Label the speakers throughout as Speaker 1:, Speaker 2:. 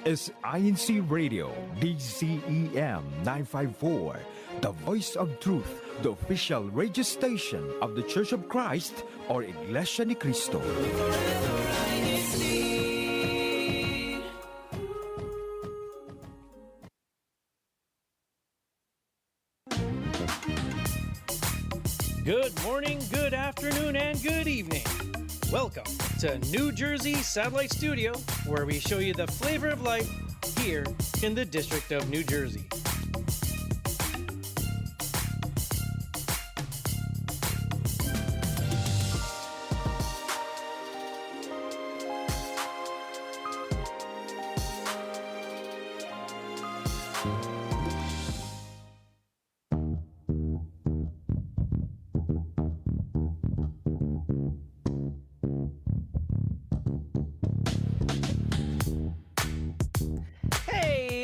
Speaker 1: is INCRadio DCEM 954, the voice of truth, the official radio station of the Church of Christ or Iglesianicristo.
Speaker 2: Good morning, good afternoon, and good evening. Welcome to New Jersey Satellite Studio, where we show you the flavor of life here in the District of New Jersey.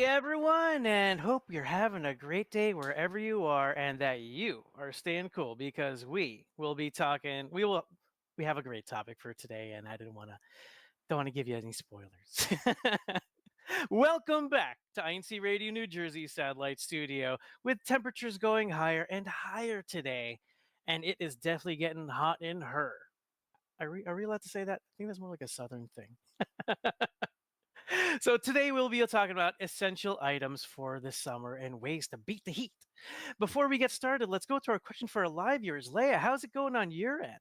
Speaker 2: Everyone, and hope you're having a great day wherever you are, and that you are staying cool, because we will be talking. We have a great topic for today, and I don't want to give you any spoilers. Welcome back to INCRadio New Jersey Satellite Studio, with temperatures going higher and higher today, and it is definitely getting hot in her. Are we allowed to say that? I think that's more like a Southern thing. So today we'll be talking about essential items for the summer and ways to beat the heat. Before we get started, let's go to our question for our live viewers. Leah, how's it going on your end?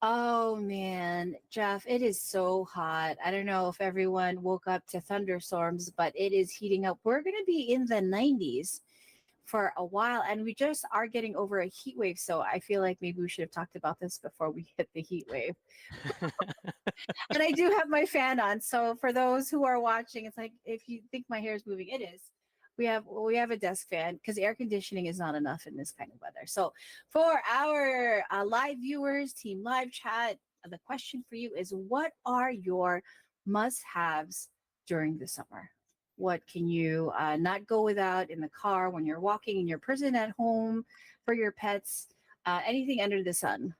Speaker 3: Oh man, Jeff, it is so hot. I don't know if everyone woke up to thunderstorms, but it is heating up. We're going to be in the 90s for a while, and we just are getting over a heat wave. So I feel like maybe we should have talked about this before we hit the heat wave. And I do have my fan on. So for those who are watching, it's like, if you think my hair is moving, it is. We have a desk fan because air conditioning is not enough in this kind of weather. So for our live viewers, team live chat, the question for you is, what are your must-haves during the summer? What can you not go without in the car, when you're walking, in your person, at home, for your pets, anything under the sun,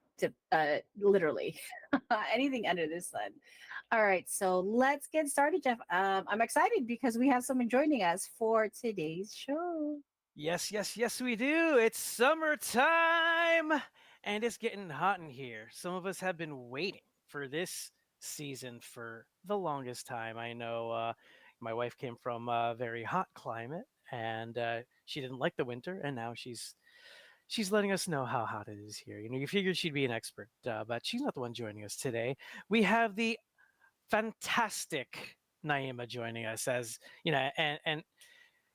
Speaker 3: literally anything under the sun. All right, so let's get started, Jeff. I'm excited because we have someone joining us for today's show.
Speaker 2: Yes, we do. It's summertime, and it's getting hot in here. Some of us have been waiting for this season for the longest time. I know my wife came from a very hot climate, and she didn't like the winter, and now she's letting us know how hot it is here. You know, you figured she'd be an expert, but she's not the one joining us today. We have the fantastic Naima joining us, as you know, and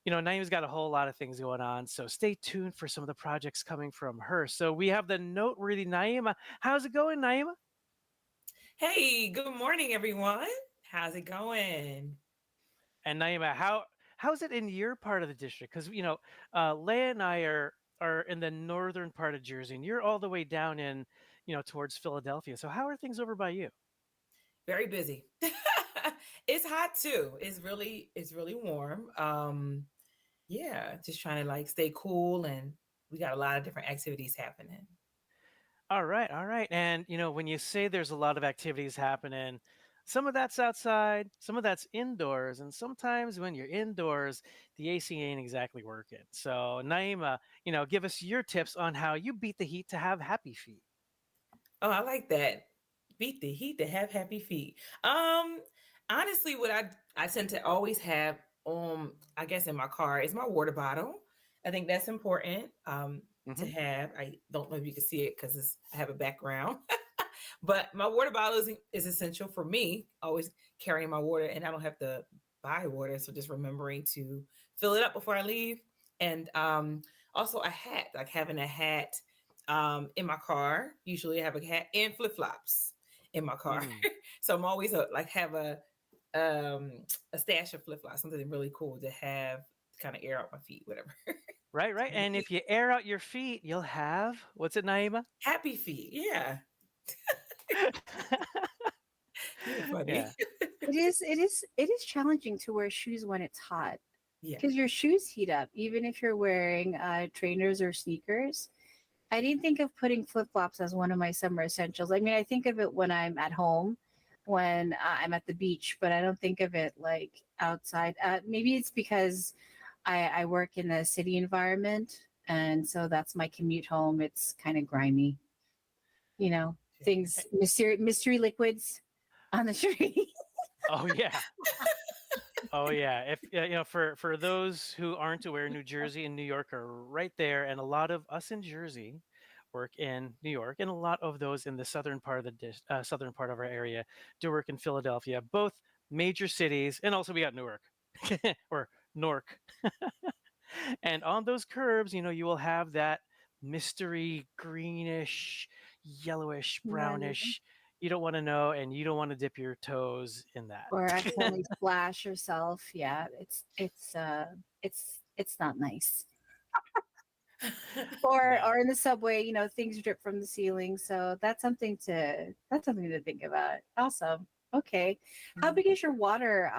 Speaker 2: you know, Naima's got a whole lot of things going on, so stay tuned for some of the projects coming from her. So we have the noteworthy Naima. How's it going, Naima?
Speaker 4: Hey, good morning, everyone. How's it going?
Speaker 2: And Naima, how's it in your part of the district? Because you know, Leah and I are in the northern part of Jersey, and you're all the way down in, you know, towards Philadelphia. So how are things over by you?
Speaker 4: Very busy. It's hot too. It's really warm. Yeah, just trying to like stay cool, and we got a lot of different activities happening.
Speaker 2: All right. And you know, when you say there's a lot of activities happening, some of that's outside, some of that's indoors, and sometimes when you're indoors, the AC ain't exactly working. So Naima, you know, give us your tips on how you beat the heat to have happy feet.
Speaker 4: Oh, I like that. Beat the heat to have happy feet. Honestly, what I tend to always have I guess in my car is my water bottle. I think that's important to have. I don't know if you can see it because I have a background. But my water bottle is essential for me, always carrying my water, and I don't have to buy water. So just remembering to fill it up before I leave. And also a hat, like having a hat in my car. Usually I have a hat and flip-flops in my car. So I'm always have a stash of flip-flops, something really cool to have to kind of air out my feet, whatever.
Speaker 2: Right. And if you air out your feet, you'll have, what's it, Naima?
Speaker 4: Happy feet, yeah. You're funny.
Speaker 2: Yeah.
Speaker 3: It is challenging to wear shoes when it's hot.
Speaker 4: Yeah.
Speaker 3: Because your shoes heat up, even if you're wearing trainers or sneakers. I didn't think of putting flip-flops as one of my summer essentials. I mean, I think of it when I'm at home, when I'm at the beach, but I don't think of it like outside. Maybe it's because I work in a city environment, and so that's my commute home. It's kind of grimy, you know, things, mystery liquids on the street.
Speaker 2: Oh yeah. Oh yeah. If for those who aren't aware, New Jersey and New York are right there, and a lot of us in Jersey work in New York, and a lot of those in the southern part of southern part of our area do work in Philadelphia. Both major cities, and also we got Newark or Nork. And on those curves, you will have that mystery greenish, yellowish,
Speaker 3: Right.
Speaker 2: brownish. You don't want to know, and you don't want to dip your toes in
Speaker 3: Or
Speaker 2: that.
Speaker 3: accidentally splash yourself. Yeah, it's not nice.
Speaker 2: No.
Speaker 3: Or in the subway, things drip from the ceiling. So that's something to think about. Awesome. Okay. How big is your water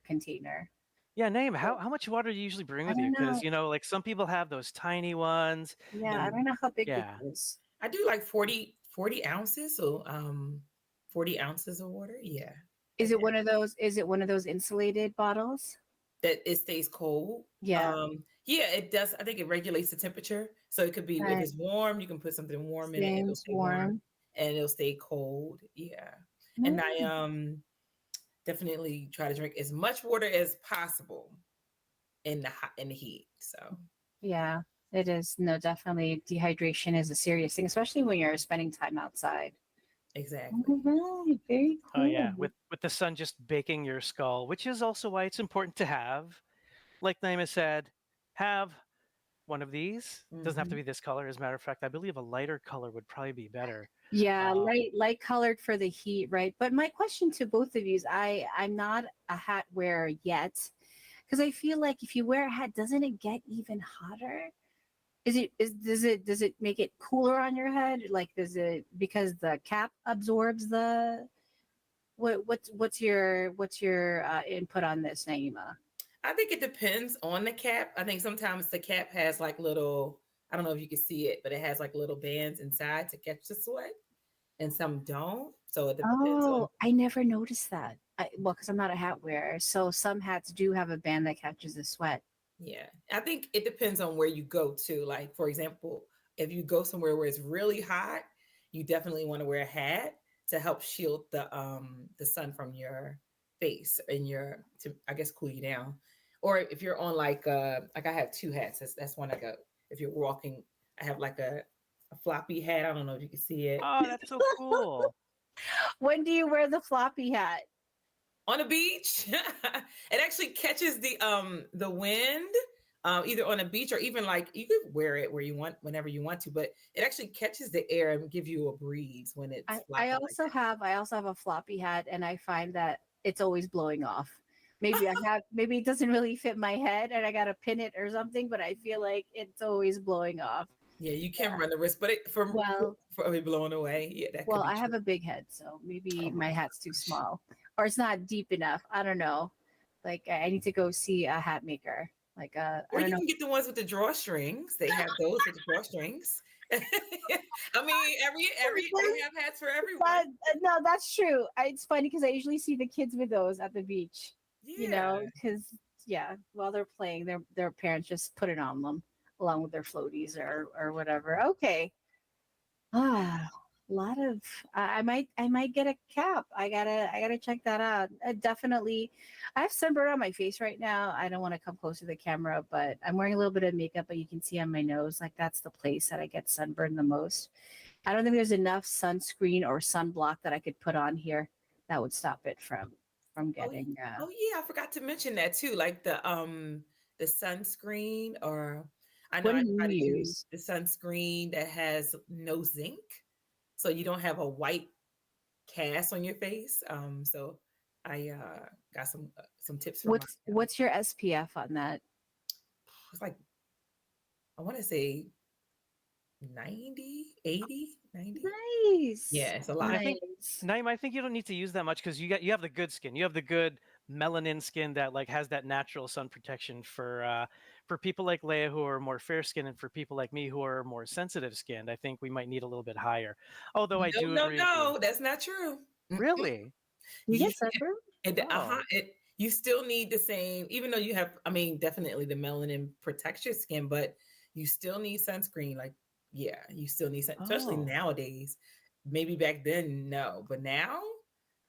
Speaker 3: container?
Speaker 2: Yeah, name. How much water do you usually bring
Speaker 3: I
Speaker 2: with you?
Speaker 3: don't
Speaker 2: Because
Speaker 3: know.
Speaker 2: like some people have those tiny ones,
Speaker 3: Yeah, I
Speaker 2: and
Speaker 3: don't know how big this
Speaker 2: yeah,
Speaker 3: is.
Speaker 4: I do like 40 ounces. So 40 ounces of water. Yeah.
Speaker 3: Is
Speaker 4: And
Speaker 3: it one of those insulated bottles?
Speaker 4: that it stays cold.
Speaker 3: Yeah.
Speaker 4: Yeah, it does. I think it regulates the temperature. So it could be if
Speaker 3: Right.
Speaker 4: it's warm, you can put something warm in it and it'll
Speaker 3: Stays
Speaker 4: stay warm
Speaker 3: warm.
Speaker 4: and it'll stay cold. Yeah. And I
Speaker 3: Mm.
Speaker 4: definitely try to drink as much water as possible in the heat. So
Speaker 3: Yeah, it is. No, definitely dehydration is a serious thing, especially when you're spending time outside.
Speaker 4: exactly.
Speaker 3: All right, very
Speaker 2: oh yeah,
Speaker 3: cool.
Speaker 2: with the sun just baking your skull, which is also why it's important to have, like Naima said, have one of these. Doesn't have to
Speaker 4: Hmm.
Speaker 2: be this color. As a matter of fact, I believe a lighter color would probably be better.
Speaker 3: Yeah,
Speaker 2: Um,
Speaker 3: light colored for the heat, right? But my question to both of you is, I'm not a hat wearer yet, because I feel like if you wear a hat, doesn't it get even hotter? Does it make it cooler on your head? Like, does it, because the cap absorbs the, what's your input on this, Naima?
Speaker 4: I think it depends on the cap. I think sometimes the cap has like little, I don't know if you can see it, but it has like little bands inside to catch the sweat, and some don't. So it depends on,
Speaker 3: Oh, I never noticed that. Well, because I'm not a hat wearer, so some hats do have a band that catches the sweat.
Speaker 4: yeah. I think it depends on where you go to. Like, for example, if you go somewhere where it's really hot, you definitely want to wear a hat to help shield the sun from your face and your to I guess cool you down. Or if you're on like I have two hats. That's one I go. If you're walking, I have like a floppy hat. I don't know if you can see it.
Speaker 2: oh, that's so cool.
Speaker 3: When do you wear the floppy hat?
Speaker 4: On the beach. It actually catches the wind, either on a beach or even like you could wear it where you want whenever you want to, but it actually catches the air and give you a breeze when
Speaker 3: I,
Speaker 4: it's
Speaker 3: I
Speaker 4: flopping like
Speaker 3: also have I also have a floppy hat, and I find that it's always blowing off. Maybe it doesn't really fit my head, and I gotta pin it or something, but I feel like it's always blowing off.
Speaker 4: that. Yeah, you can
Speaker 3: Yeah.
Speaker 4: run the risk, but it
Speaker 3: Well,
Speaker 4: for it blowing away, yeah, that could
Speaker 3: well,
Speaker 4: be
Speaker 3: I
Speaker 4: true.
Speaker 3: have a big head, so maybe
Speaker 4: Oh my
Speaker 3: my hat's too
Speaker 4: gosh.
Speaker 3: small, or it's not deep enough. I don't know. Like, I need to go see a hat maker. Like, I
Speaker 4: Or
Speaker 3: don't
Speaker 4: you
Speaker 3: know.
Speaker 4: can get the ones with the drawstrings. They have those with the drawstrings. I mean, every they have hats for everyone.
Speaker 3: That, no, that's true. It's funny because I usually see the kids with those at the beach.
Speaker 4: Yeah.
Speaker 3: Because yeah, while they're playing, their parents just put it on them along with their floaties or whatever. Okay. Ah, a lot of. I might get a cap. I gotta check that out. Definitely, I have sunburn on my face right now. I don't want to come close to the camera, but I'm wearing a little bit of makeup. But you can see on my nose, like that's the place that I get sunburned the most. I don't think there's enough sunscreen or sunblock that I could put on here that would stop it from
Speaker 4: Oh,
Speaker 3: getting.
Speaker 4: oh yeah, I forgot to mention that too. Like the sunscreen, or I know
Speaker 3: What do
Speaker 4: I
Speaker 3: you
Speaker 4: try to use
Speaker 3: use?
Speaker 4: the sunscreen that has no zinc, so you don't have a white cast on your face. So I got some tips from my
Speaker 3: What's your SPF on that?
Speaker 4: it's like I want to say 90, 80, 90.
Speaker 3: Nice,
Speaker 4: Yeah, it's a lot.
Speaker 2: I think,
Speaker 3: nice.
Speaker 2: Naima, I think you don't need to use that much because you have the good skin. You have the good melanin skin that like has that natural sun protection for people like Leia who are more fair skinned, and for people like me who are more sensitive skinned. I think we might need a little bit higher. Although I
Speaker 4: No,
Speaker 2: do
Speaker 4: no,
Speaker 2: agree with you.
Speaker 4: no, that's not true.
Speaker 2: Really?
Speaker 3: You
Speaker 4: Yeah,
Speaker 3: get sunburn?
Speaker 4: and
Speaker 2: Oh,
Speaker 4: you still need the same, even though you have, I mean, definitely the melanin protects your skin, but you still need sunscreen. Like, yeah, you still need especially
Speaker 2: oh.
Speaker 4: nowadays. Maybe back then, no, but now,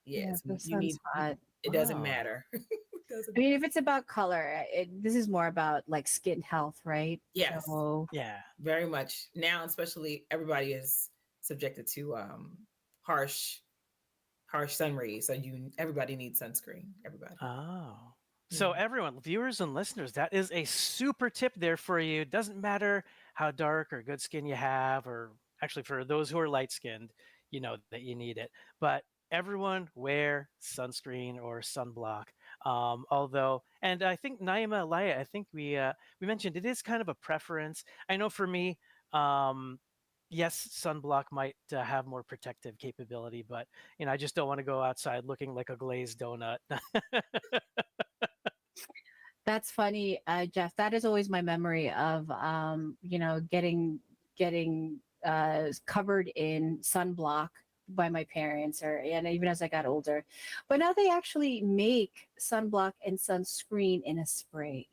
Speaker 3: Yeah,
Speaker 4: yes,
Speaker 3: the
Speaker 4: you
Speaker 3: sun's
Speaker 4: need.
Speaker 3: hot.
Speaker 4: It doesn't
Speaker 2: Oh,
Speaker 4: matter. It doesn't
Speaker 3: I mean,
Speaker 4: matter.
Speaker 3: if it's about color, this is more about like skin health, right?
Speaker 4: Yes,
Speaker 3: So
Speaker 2: yeah.
Speaker 4: very much now, especially everybody is subjected to harsh harsh sun rays, so you everybody needs sunscreen. Everybody.
Speaker 2: Oh. So,
Speaker 4: Yeah.
Speaker 2: everyone, viewers and listeners, that is a super tip there for you. Doesn't matter how dark or good skin you have, or actually, for those who are light skinned, you know that you need it. But everyone wear sunscreen or sunblock. Although, and I think Naima Alaya, I think we mentioned it is kind of a preference. I know for me, um, yes, sunblock might have more protective capability, but I just don't want to go outside looking like a glazed donut.
Speaker 3: that's funny, Jeff. That is always my memory of getting covered in sunblock by my parents, or and even as I got older. But now they actually make sunblock and sunscreen in a spray.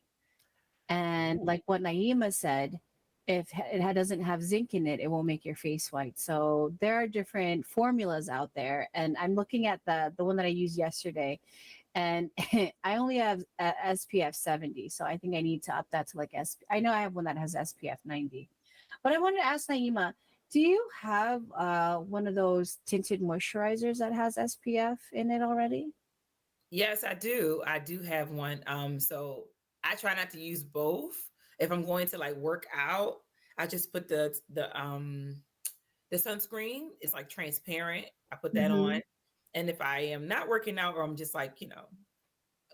Speaker 3: And
Speaker 2: Ooh.
Speaker 3: like what Naima said, if doesn't have zinc in it, it won't make your face white. So there are different formulas out there, and I'm looking at the one that I used yesterday, and I only have SPF 70, so I think I need to up that to like I know I have one that has SPF 90, but I wanted to ask Naima, do you have one of those tinted moisturizers that has SPF in it already?
Speaker 4: Yes, I do. I do have one. So I try not to use both. If I'm going to like work out, I just put the sunscreen. It's like transparent. I put that
Speaker 3: Mm-hmm.
Speaker 4: on. And if I am not working out or I'm just like,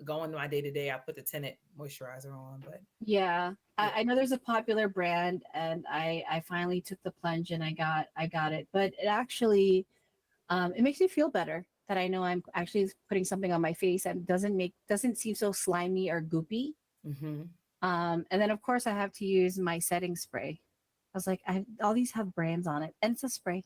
Speaker 4: going my day to day, I put the tinted moisturizer on. But
Speaker 3: Yeah,
Speaker 4: yeah.
Speaker 3: I know there's a popular brand, and I finally took the plunge and I got it. But it actually it makes me feel better that I know I'm actually putting something on my face and doesn't seem so slimy or goopy.
Speaker 4: Hmm.
Speaker 3: And then of course I have to use my setting spray. I was like, all these have brands on it, and it's a spray.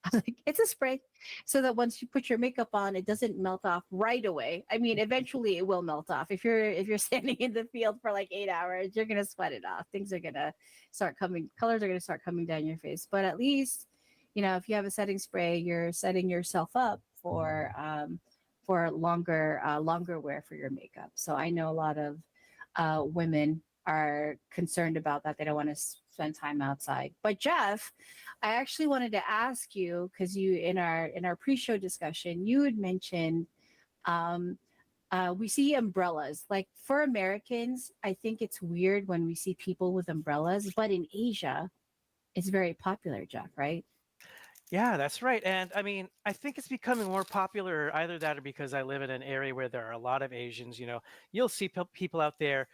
Speaker 3: I was like, it's a spray, so that once you put your makeup on, it doesn't melt off right away. I mean, eventually it will melt off. If you're standing in the field for like 8 hours, you're gonna sweat it off. Things are gonna start coming, colors are gonna start coming down your face. But at least, if you have a setting spray, you're setting yourself up for longer wear for your makeup. So I know a lot of women are concerned about that. They don't want to spend time outside. But Jeff, I actually wanted to ask you, because you in our pre-show discussion, you had mentioned we see umbrellas. Like for Americans, I think it's weird when we see people with umbrellas, but in Asia, it's very popular, Jeff, right?
Speaker 2: Yeah, that's right. And I mean, I think it's becoming more popular, either that or because I live in an area where there are a lot of Asians. You'll see people out there,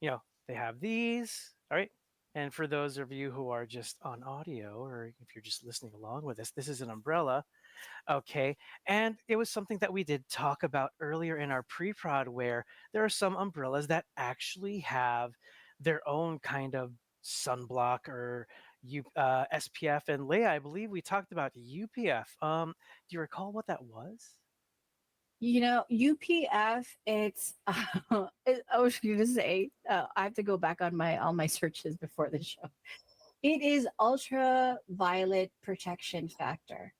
Speaker 2: they have these, all right? And for those of you who are just on audio, or if you're just listening along with us, this is an umbrella. Okay. And it was something that we did talk about earlier in our pre-prod, where there are some umbrellas that actually have their own kind of sunblock or SPF. And Leia, I believe we talked about UPF. Do you recall what that was?
Speaker 3: UPF, it's I was going to say, I have to go back on my all my searches before the show. It is ultraviolet protection factor.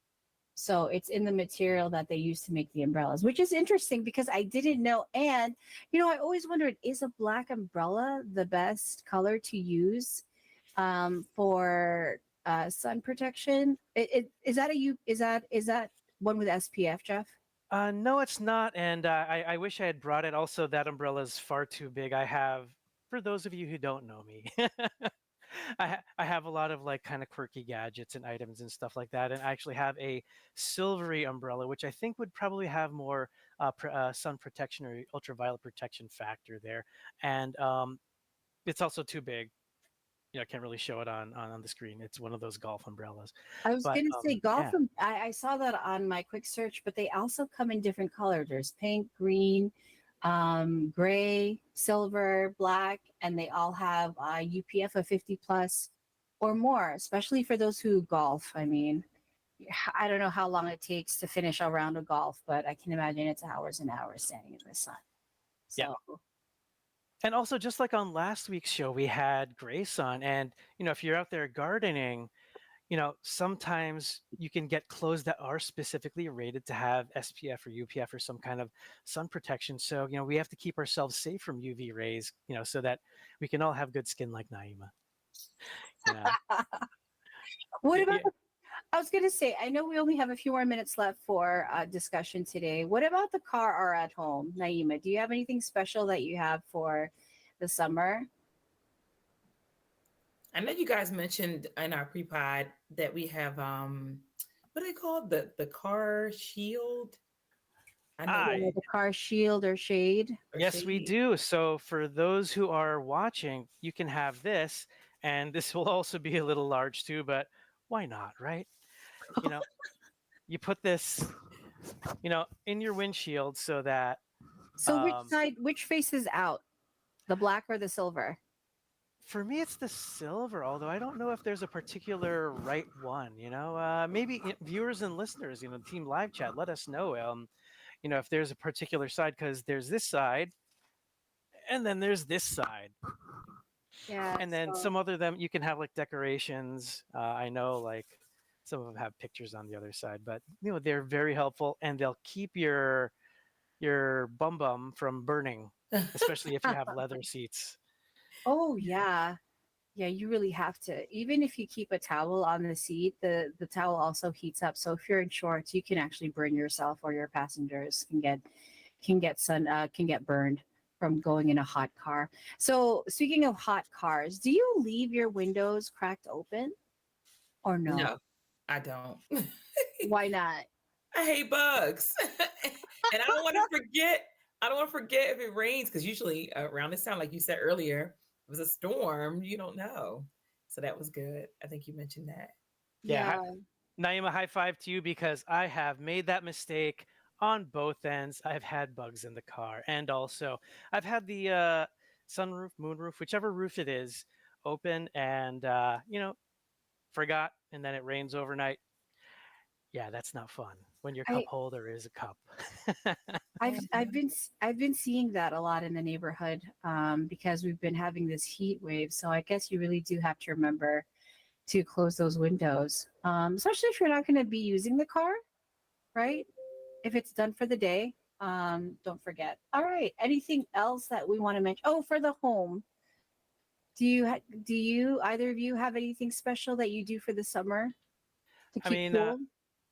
Speaker 3: So it's in the material that they use to make the umbrellas, which is interesting because I didn't know. And I always wondered, is a black umbrella the best color to use for sun protection? Is that is that one with SPF, Jeff?
Speaker 2: No, it's not. And I wish I had brought it. Also, that umbrella is far too big. For those of you who don't know me, I have a lot of like kind of quirky gadgets and items and stuff like that. And I actually have a silvery umbrella, which I think would probably have more sun protection or ultraviolet protection factor there. And it's also too big. I can't really show it on the screen. It's one of those golf umbrellas.
Speaker 3: I was
Speaker 2: But
Speaker 3: gonna say golf.
Speaker 2: yeah.
Speaker 3: I saw that on my quick search, but they also come in different colors. There's pink, green, gray, silver, black, and they all have UPF of 50 plus or more, especially for those who golf. I mean, I don't know how long it takes to finish a round of golf, but I can imagine it's hours and hours standing in the sun.
Speaker 2: Yeah.
Speaker 3: So,
Speaker 2: And also, just like on last week's show, we had Grace on, and if you're out there gardening, sometimes you can get clothes that are specifically rated to have SPF or UPF or some kind of sun protection. So, we have to keep ourselves safe from UV rays, so that we can all have good skin like Naima. Yeah.
Speaker 3: what
Speaker 2: Y-
Speaker 3: about
Speaker 2: yeah.
Speaker 3: I was going to say, I know we only have a few more minutes left for discussion today. What about the car or at home, Naima? Do you have anything special that you have for the summer?
Speaker 4: I know you guys mentioned in our pre-pod that we have what do they call the car shield? I know
Speaker 2: Ah,
Speaker 3: Yeah, the car shield or shade.
Speaker 4: or
Speaker 2: yes, we
Speaker 4: shade.
Speaker 2: do. So for those who are watching, you can have this, and this will also be a little large too, but why not, right? You know, you put this, in your windshield so that
Speaker 3: So
Speaker 2: um,
Speaker 3: which faces out? The black or the silver?
Speaker 2: for me it's the silver, although I don't know if there's a particular right one, maybe viewers and listeners, team live chat, let us know, if there's a particular side, because there's this side and then there's this side.
Speaker 3: Yeah.
Speaker 2: And then
Speaker 3: So
Speaker 2: some other them you can have like decorations. I know like some of them have pictures on the other side, but they're very helpful, and they'll keep your bum bum from burning, especially if you have leather seats.
Speaker 3: oh yeah. Yeah, you really have to. Even if you keep a towel on the seat, the towel also heats up. So if you're in shorts, you can actually burn yourself, or your passengers can get burned from going in a hot car. So speaking of hot cars, do you leave your windows cracked open or no?
Speaker 4: No, I don't.
Speaker 3: Why not?
Speaker 4: I hate bugs. And I don't want to forget. I don't want to forget if it rains, because usually around this time, like you said earlier, it was a storm. You don't know. So that was good. I think you mentioned that.
Speaker 2: Yeah,
Speaker 3: Yeah.
Speaker 2: Naima, high five to you, because I have made that mistake on both ends. I've had bugs in the car, and also I've had the sunroof, moonroof, whichever roof it is, open, and forgot, and then it rains overnight. Yeah, that's not fun when your cup
Speaker 3: I
Speaker 2: holder is a cup.
Speaker 3: I've been seeing that a lot in the neighborhood because we've been having this heat wave. So I guess you really do have to remember to close those windows, especially if you're not going to be using the car, right? If it's done for the day, don't forget. All right. Anything else that we want to mention? Oh, for the home, do you either of you have anything special that you do for the summer to
Speaker 2: I
Speaker 3: keep
Speaker 2: mean,
Speaker 3: cool?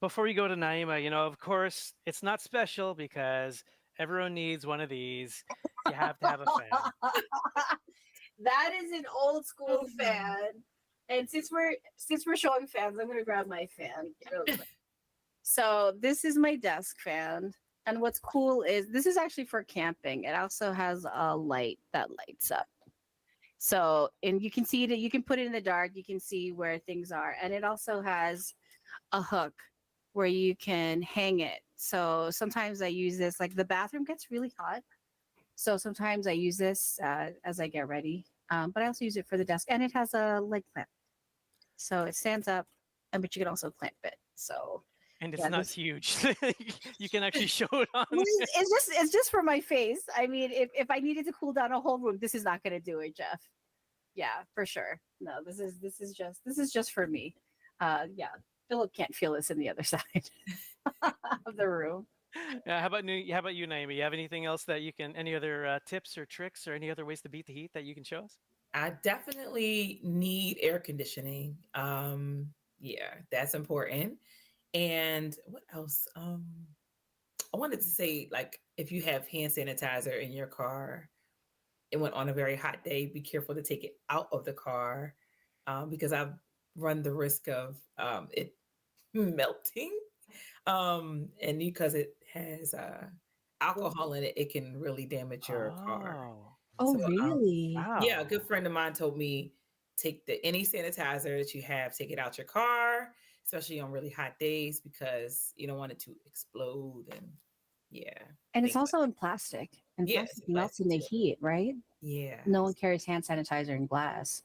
Speaker 2: before you go to Naima, of course, it's not special because everyone needs one of these. You have to have a fan.
Speaker 3: That is an old school
Speaker 4: Oh,
Speaker 3: fan. And since we're showing fans, I'm gonna grab my fan really quick. So this is my desk fan. And what's cool is this is actually for camping. It also has a light that lights up. So, and you can see it, you can put it in the dark, you can see where things are. And it also has a hook where you can hang it. So sometimes I use this, like the bathroom gets really hot. So sometimes I use this as I get ready. But I also use it for the desk, and it has a leg clamp. So it stands up, and but you can also clamp it. So
Speaker 2: And it's
Speaker 3: yeah,
Speaker 2: not
Speaker 3: this
Speaker 2: huge. You can actually show it on.
Speaker 3: well, it's just for my face. I mean, if I needed to cool down a whole room, this is not going to do it, Jeff. Yeah, for sure. No, this is just for me. Yeah, Philip can't feel this in the other side of the room.
Speaker 2: Yeah, how about you, Naima? You have anything else that you can? Any other tips or tricks or any other ways to beat the heat that you can show us?
Speaker 4: I definitely need air conditioning. Yeah, that's important. And what else? I wanted to say, like, if you have hand sanitizer in your car, it went on a very hot day, be careful to take it out of the car, because I've run the risk of it melting. And because it has alcohol in it, it can really damage your car.
Speaker 2: Oh,
Speaker 3: Oh,
Speaker 4: So
Speaker 3: really?
Speaker 4: yeah, a
Speaker 2: wow.
Speaker 4: good friend of mine told me take any sanitizer that you have, take it out your car, especially on really hot days, because you don't want it to explode. And yeah,
Speaker 3: And it's
Speaker 4: things like
Speaker 3: also in plastic, and
Speaker 4: yes,
Speaker 3: plastic
Speaker 4: and
Speaker 3: melts
Speaker 4: plastic
Speaker 3: in the
Speaker 4: too.
Speaker 3: heat, right?
Speaker 4: Yeah,
Speaker 3: No one carries hand sanitizer in glass.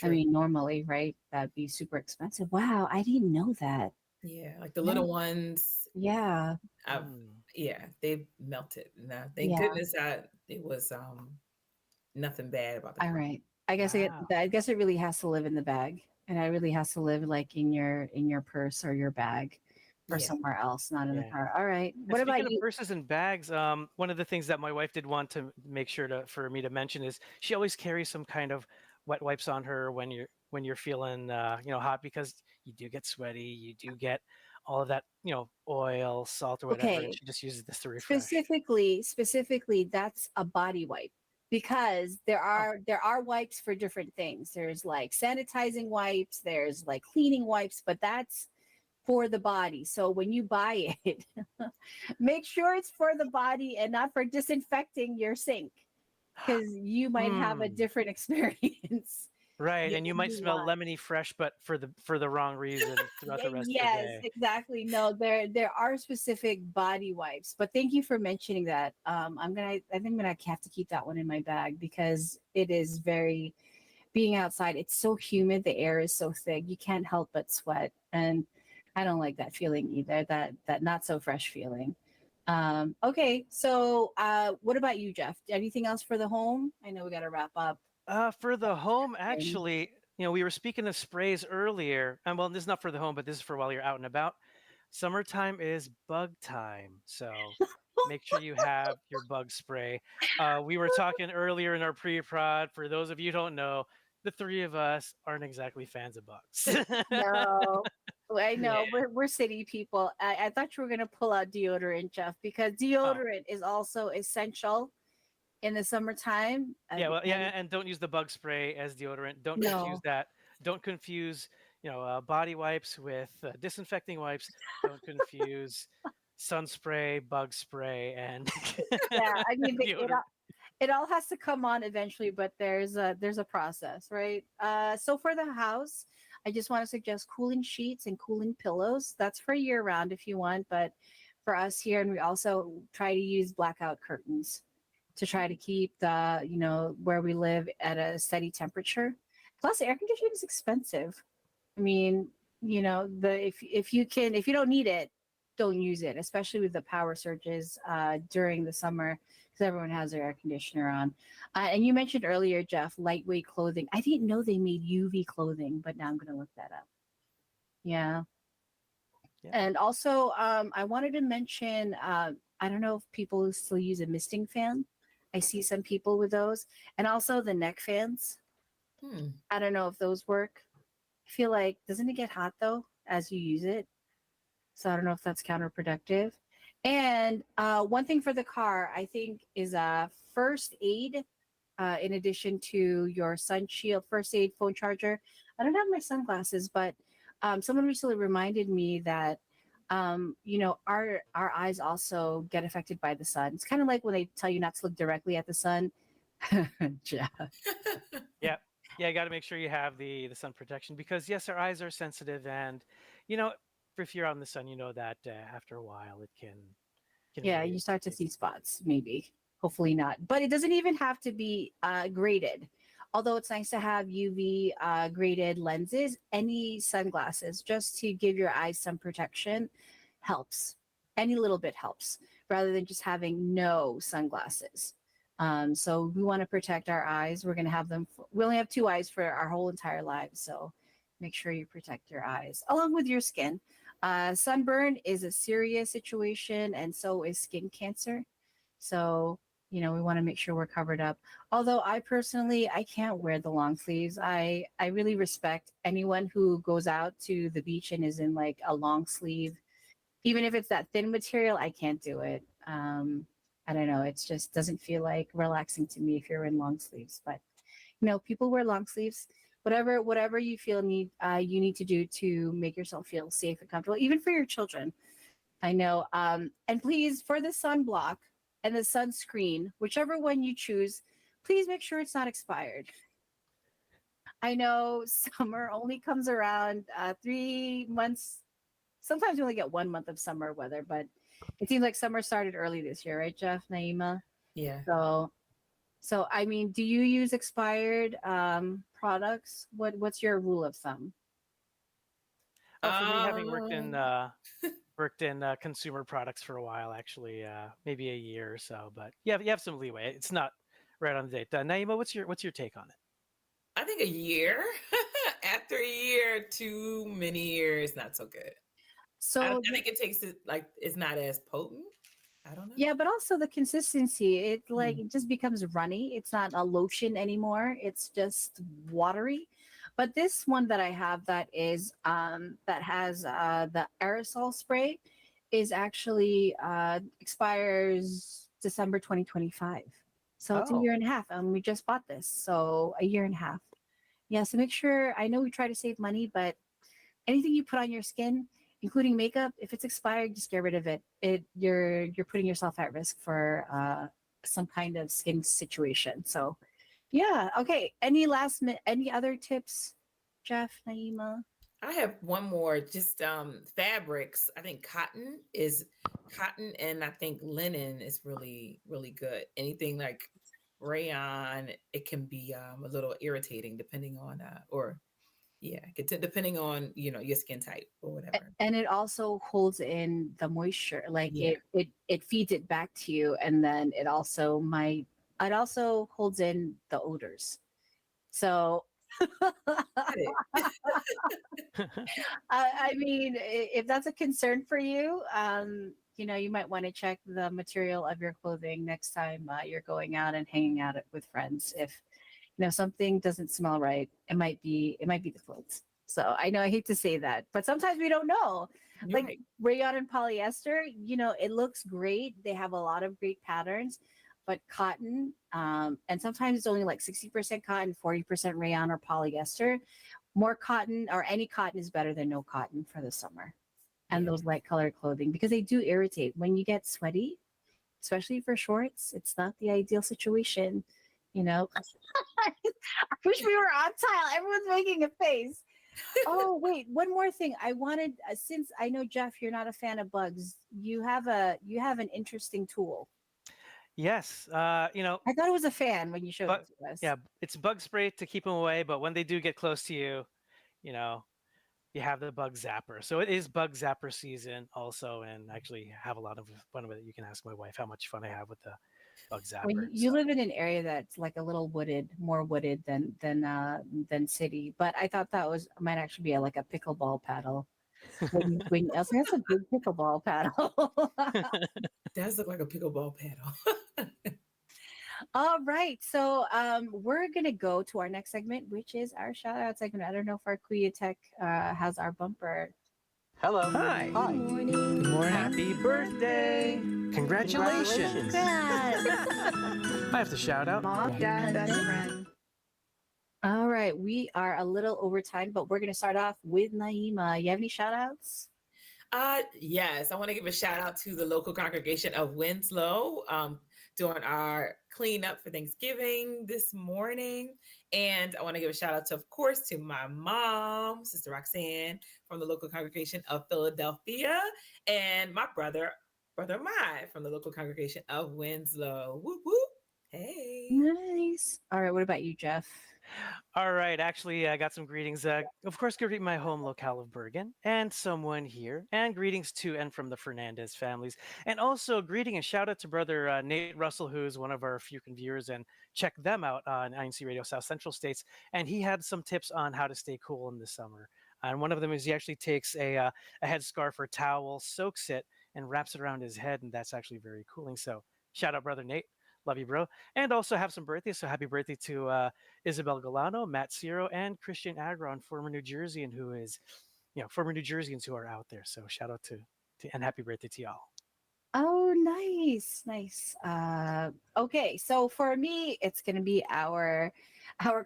Speaker 3: I
Speaker 4: true.
Speaker 3: mean, normally, right? That'd be super expensive. Wow, I didn't know that.
Speaker 4: Yeah, like the
Speaker 3: Yeah.
Speaker 4: little ones.
Speaker 3: Yeah.
Speaker 4: I've
Speaker 2: Mm.
Speaker 4: Yeah, they melted. Now, thank
Speaker 3: Yeah.
Speaker 4: goodness it was nothing bad about the
Speaker 3: All
Speaker 4: car.
Speaker 3: right.
Speaker 2: Wow.
Speaker 3: I guess it really has to live in the bag, and it really has to live like in your purse or your bag, or
Speaker 4: Yeah.
Speaker 3: somewhere else, not in the
Speaker 2: Yeah.
Speaker 3: car. All right.
Speaker 2: And
Speaker 3: What about
Speaker 2: speaking of
Speaker 3: you?
Speaker 2: purses and bags, one of the things that my wife did want to make sure to for me to mention is she always carries some kind of wet wipes on her when you're feeling hot, because you do get sweaty, you do get all of that oil, salt, or whatever, and
Speaker 3: Okay.
Speaker 2: she just uses this to refresh.
Speaker 3: Specifically, that's a body wipe, because
Speaker 2: Oh,
Speaker 3: there are wipes for different things. There's like sanitizing wipes, there's like cleaning wipes, but that's for the body. So when you buy it, make sure it's for the body and not for disinfecting your sink, because you might have a
Speaker 2: mm,
Speaker 3: different experience.
Speaker 2: right, and you
Speaker 3: Than
Speaker 2: might
Speaker 3: you
Speaker 2: smell
Speaker 3: want.
Speaker 2: lemony fresh, but for the wrong reason throughout the rest of the
Speaker 3: Yes,
Speaker 2: day.
Speaker 3: exactly. No, there are specific body wipes, but thank you for mentioning that. I think I'm gonna have to keep that one in my bag, because it is very, being outside. It's so humid. The air is so thick. You can't help but sweat, and I don't like that feeling either. That not so fresh feeling. Okay, so what about you, Jeff? Anything else for the home? I know we got to wrap up.
Speaker 2: For the home,
Speaker 3: And
Speaker 2: actually, we were speaking of sprays earlier, and well, this is not for the home, but this is for while you're out and about. Summertime is bug time, so make sure you have your bug spray. We were talking earlier in our pre-prod. For those of you who don't know, the three of us aren't exactly fans of bugs.
Speaker 3: no, I
Speaker 4: Yeah.
Speaker 3: know we're city people. I thought you were gonna pull out deodorant, Jeff, because
Speaker 2: Oh,
Speaker 3: deodorant is also essential in the summertime.
Speaker 2: yeah, well, yeah,
Speaker 3: And
Speaker 2: and don't use the bug spray as deodorant. Don't confuse
Speaker 3: no,
Speaker 2: that. Don't confuse, body wipes with disinfecting wipes. Don't confuse sun spray, bug spray, and
Speaker 3: yeah, I mean
Speaker 2: deodorant.
Speaker 3: it all has to come on eventually, but there's a process, right? So for the house, I just want to suggest cooling sheets and cooling pillows. That's for year round if you want, but for us here, and we also try to use blackout curtains to try to keep the where we live at a steady temperature. Plus, air conditioning is expensive. I mean, the if you don't need it, don't use it, especially with the power surges during the summer, because everyone has their air conditioner on. And you mentioned earlier, Jeff, lightweight clothing. I didn't know they made UV clothing, but now I'm going to look that up. Yeah.
Speaker 2: Yeah.
Speaker 3: And also, I wanted to mention, I don't know if people still use a misting fan. I see some people with those, and also the neck fans.
Speaker 4: Hmm.
Speaker 3: I don't know if those work. I feel like, doesn't it get hot though as you use it? So I don't know if that's counterproductive. And one thing for the car, I think, is a first aid. In addition to your sun shield, first aid, phone charger. I don't have my sunglasses, but someone recently reminded me that our eyes also get affected by the sun. It's kind of like when they tell you not to look directly at the sun. Yeah.
Speaker 2: Yeah. Yeah, you got to make sure you have the sun protection, because yes, our eyes are sensitive, and you know if you're out in the sun, you know that after a while it can
Speaker 3: Yeah,
Speaker 2: really
Speaker 3: you start to
Speaker 2: affect
Speaker 3: see spots, maybe. Hopefully not. But it doesn't even have to be graded. Although it's nice to have UV graded lenses, any sunglasses, just to give your eyes some protection, helps. Any little bit helps, rather than just having no sunglasses. So we want to protect our eyes. We're going to have them. We only have two eyes for our whole entire lives. So make sure you protect your eyes along with your skin. Sunburn is a serious situation, and so is skin cancer. So, we want to make sure we're covered up. Although I personally, I can't wear the long sleeves. I really respect anyone who goes out to the beach and is in like a long sleeve, even if it's that thin material. I can't do it. I don't know. It just doesn't feel like relaxing to me if you're in long sleeves. But people wear long sleeves. Whatever you feel you need to do to make yourself feel safe and comfortable, even for your children. I know. And please, for the sunblock and the sunscreen, whichever one you choose, please make sure it's not expired. I know summer only comes around 3 months. Sometimes we only get 1 month of summer weather, but it seems like summer started early this year, right, Jeff, Naima?
Speaker 4: Yeah.
Speaker 3: So I mean, do you use expired products? What's your rule of thumb?
Speaker 2: Well, for me, having worked in
Speaker 4: Um,
Speaker 2: consumer products for a while, actually, maybe a year or so, but you have some leeway. It's not right on the date. Naima, what's your take on it?
Speaker 4: I think a year. After a year, too many years, not so good.
Speaker 3: So
Speaker 4: I think it takes it like it's not as potent. I don't know.
Speaker 3: yeah, but also the consistency. It like
Speaker 4: Mm.
Speaker 3: it just becomes runny. It's not a lotion anymore. It's just watery. But this one that I have that has the aerosol spray is actually expires December 2025. So it's a
Speaker 2: Oh,
Speaker 3: year and a half. And we just bought this. So a year and a half. Yeah, so make sure I know we try to save money, but anything you put on your skin, including makeup, if it's expired, just get rid of it. You're putting yourself at risk for some kind of skin situation. So yeah, okay. Any other tips, Jeff, Naima?
Speaker 4: I have one more, just fabrics. I think cotton and I think linen is really, really good. Anything like rayon, it can be a little irritating depending on or yeah, depending on, your skin type or whatever.
Speaker 3: And it also holds in the moisture, like
Speaker 4: Yeah.
Speaker 3: it feeds it back to you, and then it also holds in the odors. So
Speaker 4: Got it.
Speaker 3: I mean, if that's a concern for you, you might want to check the material of your clothing next time you're going out and hanging out with friends. If something doesn't smell right, it might be the clothes. So I know I hate to say that, but sometimes we don't know.
Speaker 4: You're
Speaker 3: Like
Speaker 4: right.
Speaker 3: rayon and polyester, it looks great. They have a lot of great patterns, but cotton, and sometimes it's only like 60% cotton, 40% rayon or polyester. More cotton or any cotton is better than no cotton for the summer. And
Speaker 4: Yeah.
Speaker 3: those light colored clothing, because they do irritate when you get sweaty, especially for shorts. It's not the ideal situation, you know. I wish we were on tile. Everyone's making a face. Oh wait, one more thing. I wanted, since I know Jeff, you're not a fan of bugs. You have an interesting tool.
Speaker 2: yes.
Speaker 3: I thought it was a fan when you showed
Speaker 2: But
Speaker 3: it to us.
Speaker 2: yeah, it's bug spray to keep them away. But when they do get close to you, you know, you have the bug zapper. So it is bug zapper season also, and actually have a lot of fun with it. You can ask my wife how much fun I have with the bug
Speaker 3: Well,
Speaker 2: zapper.
Speaker 3: you
Speaker 2: So
Speaker 3: live in an area that's like a little wooded, more wooded than city. But I thought that was might actually be like a pickleball paddle. When I was like, that's a big pickleball paddle.
Speaker 4: Does look like a pickleball paddle.
Speaker 3: All right, so we're gonna go to our next segment, which is our shout out segment. I don't know if our Kuya Tech has our bumper.
Speaker 5: Hello.
Speaker 2: hi,
Speaker 3: Good morning.
Speaker 4: Good morning.
Speaker 2: happy birthday, congratulations.
Speaker 3: Congrats.
Speaker 2: I have to shout out.
Speaker 3: Mom, dad, best friend. All right, we are a little over time, but we're gonna start off with Naima. You have any shout outs?
Speaker 4: Yes, I want to give a shout out to the local congregation of Winslow doing our cleanup for Thanksgiving this morning. And I want to give a shout out to, of course, to my mom, Sister Roxanne, from the local congregation of Philadelphia, and my Brother Mai, from the local congregation of Winslow. Whoop, whoop. Hey.
Speaker 3: Nice. All right, what about you, Jeff?
Speaker 2: All right, actually, I got some greetings. Of course, greeting my home locale of Bergen and someone here, and greetings to and from the Fernandez families, and also greeting and shout out to brother Nate Russell, who's one of our frequent viewers, and check them out on INC Radio South Central States. And he had some tips on how to stay cool in the summer. And one of them is he actually takes a headscarf or towel, soaks it, and wraps it around his head, and that's actually very cooling. So shout out, brother Nate. Love you, bro. And also have some birthdays. So happy birthday to Isabel Galano, Matt Ciro, and Christian Agron, former New Jerseyan, who is, former New Jerseyans who are out there. So shout out to and happy birthday to y'all.
Speaker 3: Oh, nice, nice. Okay, so for me, it's gonna be our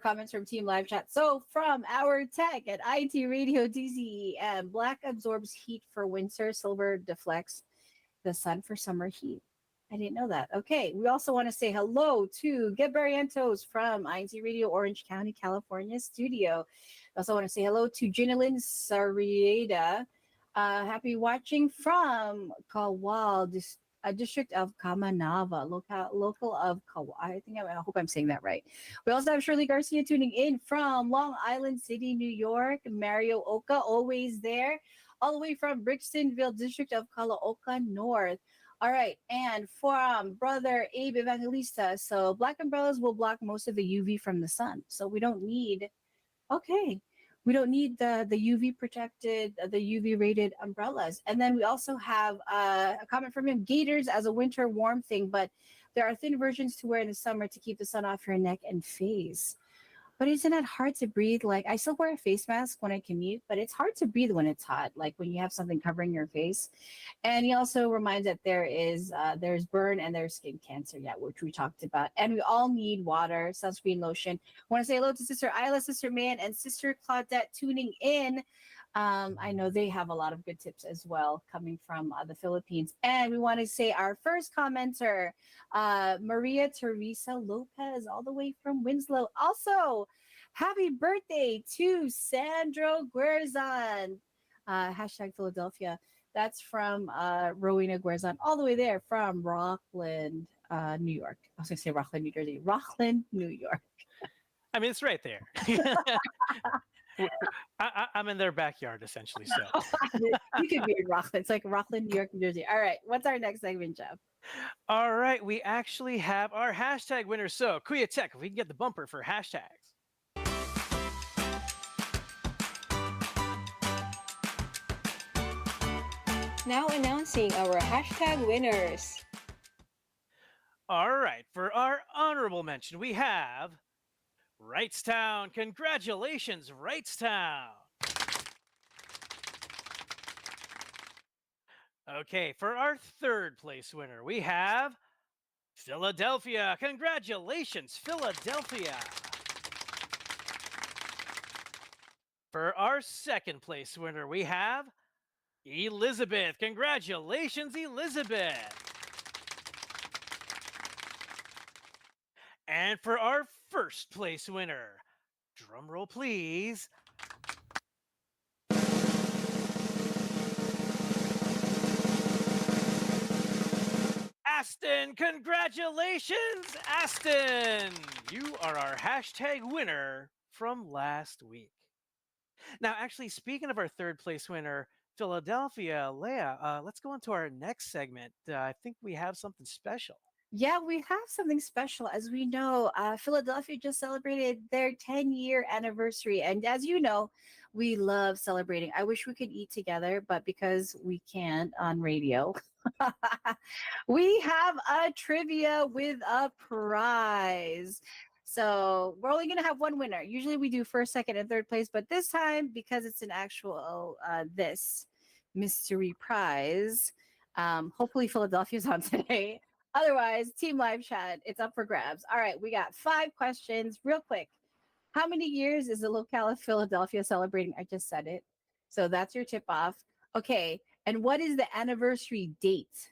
Speaker 3: comments from Team Live Chat. So from our tech at IT Radio DCEM, black absorbs heat for winter, silver deflects the sun for summer heat. I didn't know that. Okay, we also want to say hello to Get Barrientos from INC Radio Orange County, California studio. I also want to say hello to Ginalyn Sarieda. Happy watching from Kawal district of Kamanava, local of Kauai. I hope I'm saying that right. We also have Shirley Garcia tuning in from Long Island City, New York. Mario Oka, always there, all the way from Brixtonville, district of Caloocan North. All right, and from brother Abe Evangelista, so black umbrellas will block most of the UV from the sun, so we don't need. Okay, we don't need the UV protected, the UV rated umbrellas. And then we also have a comment from him: gaiters as a winter warm thing, but there are thin versions to wear in the summer to keep the sun off your neck and face. But isn't it hard to breathe? Like, I still wear a face mask when I commute, but it's hard to breathe when it's hot, like when you have something covering your face. And he also reminds that there's burn and there's skin cancer, yeah, which we talked about. And we all need water, sunscreen, lotion. I want to say hello to Sister Isla, Sister Man, and Sister Claudette tuning in. I know they have a lot of good tips as well coming from the Philippines. And we want to say our first commenter, Maria Teresa Lopez, all the way from Winslow. Also, happy birthday to Sandro Guerzon. Hashtag Philadelphia. That's from Rowena Guerzon, all the way there from Rockland, New York. I was going to say Rockland, New Jersey. Rockland, New York.
Speaker 2: I mean, it's right there. I'm in their backyard, essentially. So
Speaker 3: you could be in Rockland. It's like Rockland, New York, New Jersey. All right. What's our next segment, Jeff?
Speaker 2: all right, we actually have our hashtag winner. So Kuya Tech, if we can get the bumper for hashtags.
Speaker 5: Now announcing our hashtag winners.
Speaker 2: All right, for our honorable mention, we have Wrightstown. Congratulations, Wrightstown. Okay, for our third place winner, we have Philadelphia. Congratulations, Philadelphia. For our second place winner, we have Elizabeth. Congratulations, Elizabeth. And for our first place winner, drum roll please, Aston. Congratulations, Aston. You are our hashtag winner from last week. Now, actually, speaking of our third place winner, Philadelphia, Leah, let's go on to our next segment. I think we have something special.
Speaker 3: Yeah, we have something special. As we know, Philadelphia just celebrated their 10-year anniversary. And as you know, we love celebrating. I wish we could eat together, but because we can't on radio, we have a trivia with a prize. So we're only going to have one winner. Usually we do first, second, and third place, but this time, because it's an actual this mystery prize, hopefully Philadelphia's on today. Otherwise, Team Live Chat, it's up for grabs. All right, we got 5 questions real quick. How many years is the locale of Philadelphia celebrating? I just said it. So that's your tip off. Okay, and what is the anniversary date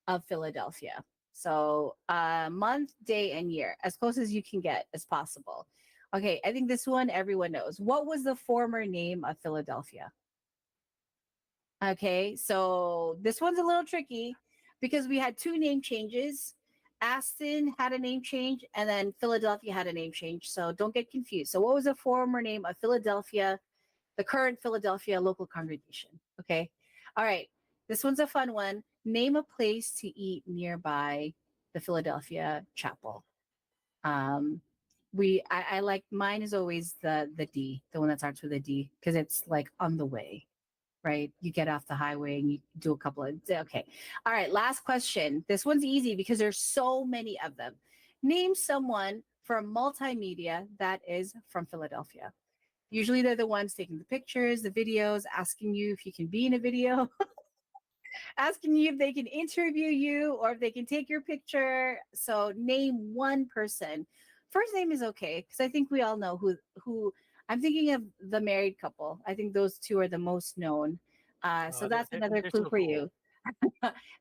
Speaker 3: of Philadelphia? So month, day, and year, as close as you can get as possible. Okay, I think this one everyone knows. What was the former name of Philadelphia? Okay, so this one's a little tricky because we had 2 name changes. Aston had a name change, and then Philadelphia had a name change. So don't get confused. So what was the former name of Philadelphia, the current Philadelphia local congregation? Okay. All right. This one's a fun one. Name a place to eat nearby the Philadelphia chapel. I like, mine is always the D, the one that starts with a D, because it's like on the way. Right? You get off the highway and you do a couple of, okay. All right, last question. This one's easy because there's so many of them. Name someone from multimedia that is from Philadelphia. Usually they're the ones taking the pictures, the videos, asking you if you can be in a video, asking you if they can interview you or if they can take your picture. So name one person. First name is okay, because I think we all know who I'm thinking of the married couple. I think those 2 are the most known. So that's another clue for you.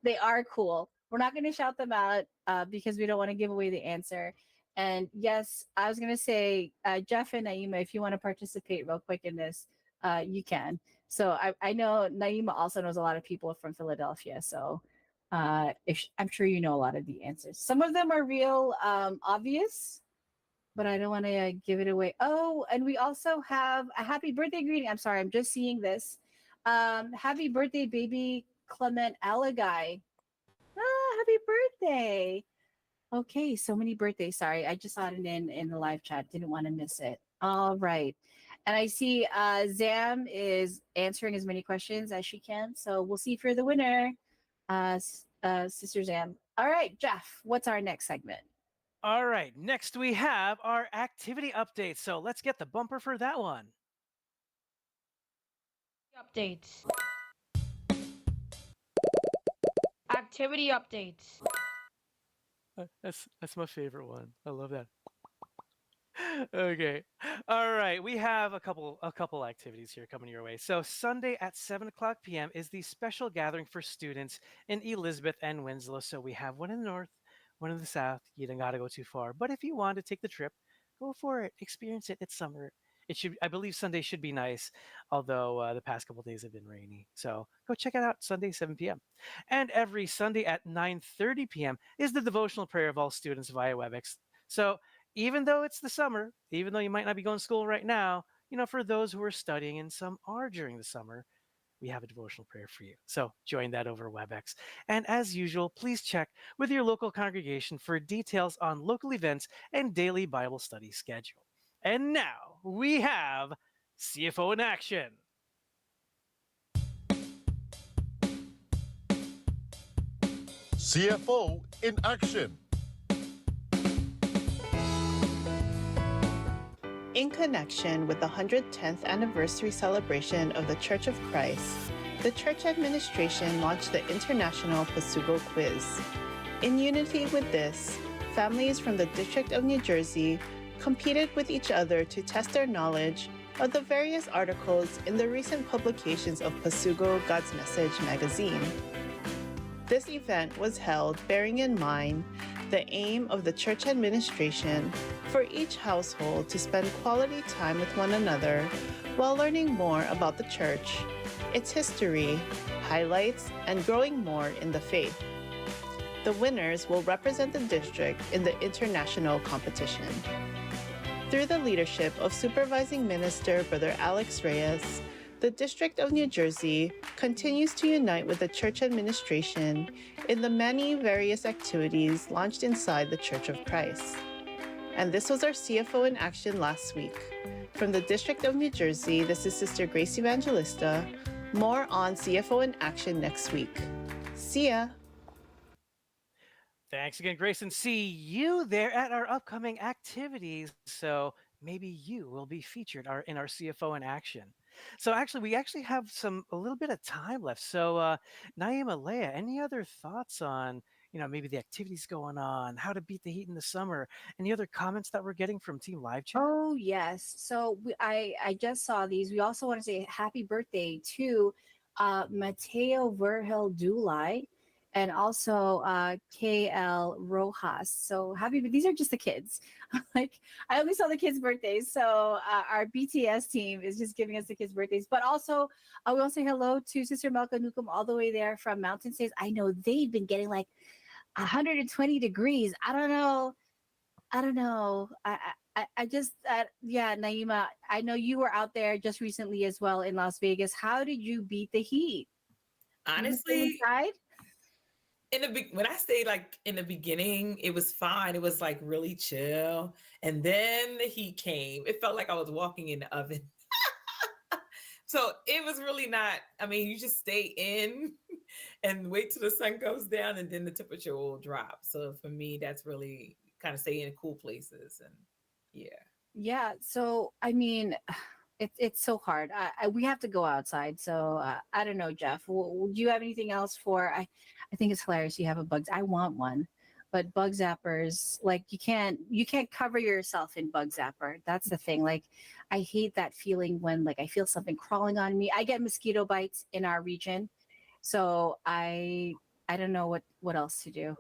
Speaker 3: They are cool. We're not going to shout them out because we don't want to give away the answer. And yes, I was going to say, Jeff and Naima, if you want to participate real quick in this, you can. So I know Naima also knows a lot of people from Philadelphia. So If I'm sure you know a lot of the answers. Some of them are real obvious, but I don't want to give it away. Oh, and we also have a happy birthday greeting. I'm sorry, I'm just seeing this. Happy birthday, baby Clement Alagai. Ah, happy birthday. Okay, so many birthdays. Sorry, I just saw it in the live chat. Didn't want to miss it. All right. And I see Zam is answering as many questions as she can. So we'll see if you're the winner, Sister Zam. All right, Jeff, what's our next segment?
Speaker 2: All right, next we have our activity update. So let's get the bumper for that one.
Speaker 6: Updates. Activity updates.
Speaker 2: That's my favorite one. I love that. Okay. All right. We have a couple activities here coming your way. So Sunday at 7 o'clock p.m. is the special gathering for students in Elizabeth and Winslow. So we have one in the north, one in the south. You don't gotta go too far. But if you want to take the trip, go for it. Experience it. It's summer. It should. I believe Sunday should be nice, although the past couple days have been rainy. So go check it out. Sunday 7 p.m. And every Sunday at 9:30 p.m. is the devotional prayer of all students via WebEx. So even though it's the summer, even though you might not be going to school right now, for those who are studying and some are during the summer, we have a devotional prayer for you. So join that over WebEx. And as usual, please check with your local congregation for details on local events and daily Bible study schedule. And now we have CFO in action.
Speaker 7: CFO in action.
Speaker 8: In connection with the 110th anniversary celebration of the Church of Christ, the church administration launched the International Pasugo Quiz. In unity with this, families from the District of New Jersey competed with each other to test their knowledge of the various articles in the recent publications of Pasugo God's Message magazine. This event was held bearing in mind the aim of the church administration for each household to spend quality time with one another while learning more about the church, its history, highlights, and growing more in the faith. The winners will represent the district in the international competition. Through the leadership of Supervising Minister Brother Alex Reyes, the District of New Jersey continues to unite with the church administration in the many various activities launched inside the Church of Christ. And this was our CFO in action last week. From the District of New Jersey, this is Sister Grace Evangelista. More on CFO in action next week. See ya!
Speaker 2: Thanks again, Grace, and see you there at our upcoming activities. So maybe you will be featured in our CFO in action. So actually, we have a little bit of time left. So Naima, Leah, any other thoughts on maybe the activities going on, how to beat the heat in the summer? Any other comments that we're getting from Team Live Chat?
Speaker 3: Oh yes. So I just saw these. We also want to say happy birthday to Mateo Vergel Dulai and also KL Rojas. So happy, but these are just the kids. Like I only saw the kids' birthdays. So our BTS team is just giving us the kids' birthdays. But also we want to say hello to Sister Melka Nukum all the way there from Mountain States. I know they've been getting like 120 degrees. I don't know. I just, yeah, Naima, I know you were out there just recently as well in Las Vegas. How did you beat the heat?
Speaker 4: Honestly,
Speaker 3: inside?
Speaker 4: when I stayed like in the beginning, it was fine. It was like really chill. And then the heat came. It felt like I was walking in the oven. So it was really not, you just stay in and wait till the sun goes down and then the temperature will drop. So for me, that's really kind of stay in cool places. And yeah.
Speaker 3: Yeah. So, it's so hard. We have to go outside. So I don't know, Jeff, do you have anything else I think it's hilarious. You have a bug. I want one, but bug zappers, like you can't cover yourself in bug zapper. That's the thing. Like I hate that feeling when like I feel something crawling on me. I get mosquito bites in our region. So I don't know what else to do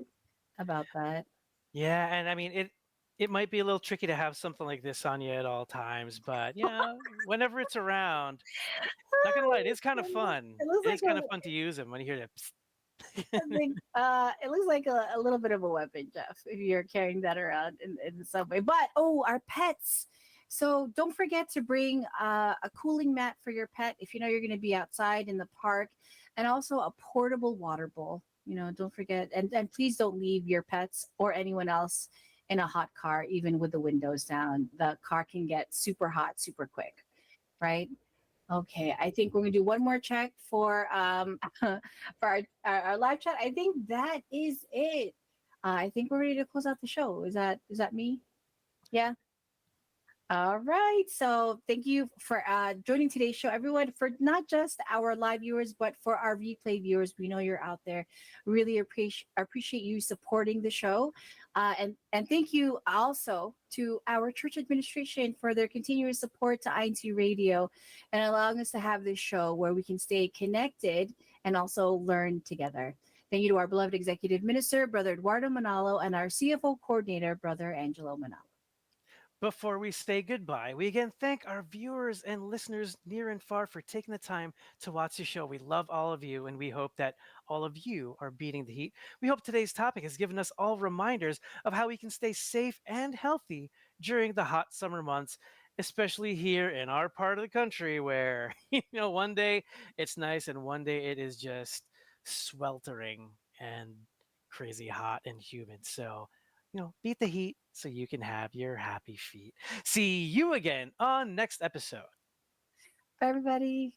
Speaker 3: about that.
Speaker 2: Yeah, and it might be a little tricky to have something like this on you at all times, but whenever it's around, not gonna lie, it is kind of fun.
Speaker 3: It looks
Speaker 2: It is
Speaker 3: like
Speaker 2: kind of fun to use them when you hear that. Psst.
Speaker 3: I think it looks like a little bit of a weapon, Jeff, if you're carrying that around in the subway. But oh, our pets. So don't forget to bring a cooling mat for your pet if you know you're going to be outside in the park, and also a portable water bowl. Don't forget, and please don't leave your pets or anyone else in a hot car, even with the windows down. The car can get super hot super quick, right? Okay, I think we're gonna do one more check for for our live chat. I think that is it. I think we're ready to close out the show. Is that me? Yeah. All right. So thank you for joining today's show, everyone. For not just our live viewers, but for our replay viewers, we know you're out there. Really appreciate you supporting the show, and thank you also to our church administration for their continuous support to INCRadio and allowing us to have this show where we can stay connected and also learn together. Thank you to our beloved executive minister, Brother Eduardo Manalo, and our CFO coordinator, Brother Angelo Manalo.
Speaker 2: Before we say goodbye, we again thank our viewers and listeners near and far for taking the time to watch the show. We love all of you, and we hope that all of you are beating the heat. We hope today's topic has given us all reminders of how we can stay safe and healthy during the hot summer months, especially here in our part of the country where, one day it's nice and one day it is just sweltering and crazy hot and humid. So, beat the heat so you can have your happy feet. See you again on next episode.
Speaker 3: Bye, everybody.